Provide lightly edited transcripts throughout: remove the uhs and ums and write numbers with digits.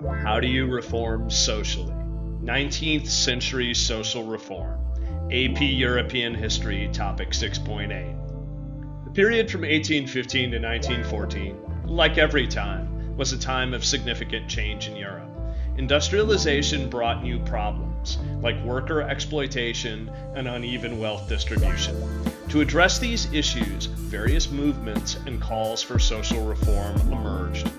How do you reform socially? 19th century social reform. AP European History, topic 6.8. The period from 1815 to 1914, like every time, was a time of significant change in Europe. Industrialization brought new problems, like worker exploitation and uneven wealth distribution. To address these issues, various movements and calls for social reform emerged.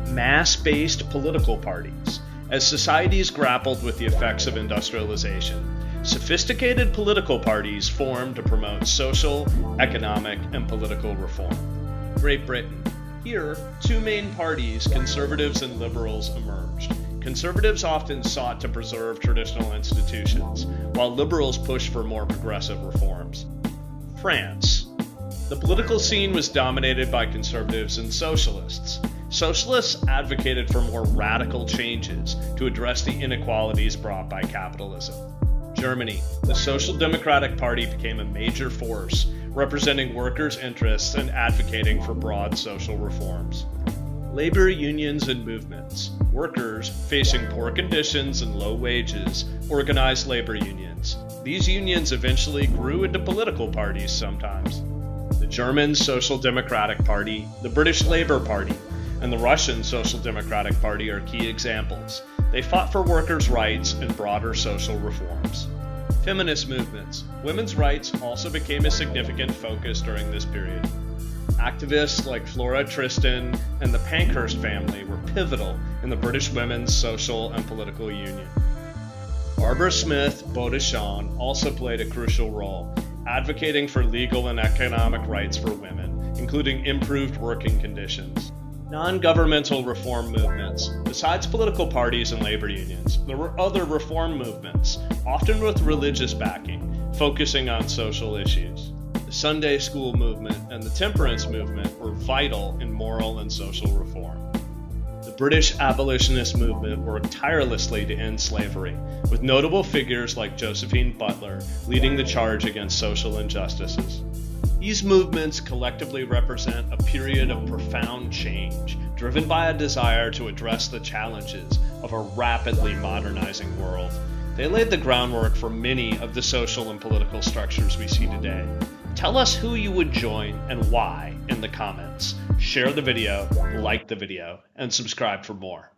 Mass-based political parties. As societies grappled with the effects of industrialization, sophisticated political parties formed to promote social, economic, and political reform. Great Britain. Here, two main parties, conservatives and liberals, emerged. Conservatives often sought to preserve traditional institutions, while liberals pushed for more progressive reforms. France. The political scene was dominated by conservatives and socialists. Socialists advocated for more radical changes to address the inequalities brought by capitalism. Germany. The Social Democratic Party became a major force, representing workers' interests and advocating for broad social reforms. Labor unions and movements. Workers, facing poor conditions and low wages, organized labor unions. These unions eventually grew into political parties sometimes. The German Social Democratic Party, the British Labour Party, and the Russian Social Democratic Party are key examples. They fought for workers' rights and broader social reforms. Feminist movements. Women's rights also became a significant focus during this period. Activists like Flora Tristan and the Pankhurst family were pivotal in the British Women's Social and Political Union. Barbara Smith Beaudeschon also played a crucial role, advocating for legal and economic rights for women, including improved working conditions. Non-governmental reform movements. Besides political parties and labor unions, there were other reform movements, often with religious backing, focusing on social issues. The Sunday school movement and the temperance movement were vital in moral and social reform. The British abolitionist movement worked tirelessly to end slavery, with notable figures like Josephine Butler leading the charge against social injustices. These movements collectively represent a period of profound change, driven by a desire to address the challenges of a rapidly modernizing world. They laid the groundwork for many of the social and political structures we see today. Tell us who you would join and why in the comments. Share the video, like the video, and subscribe for more.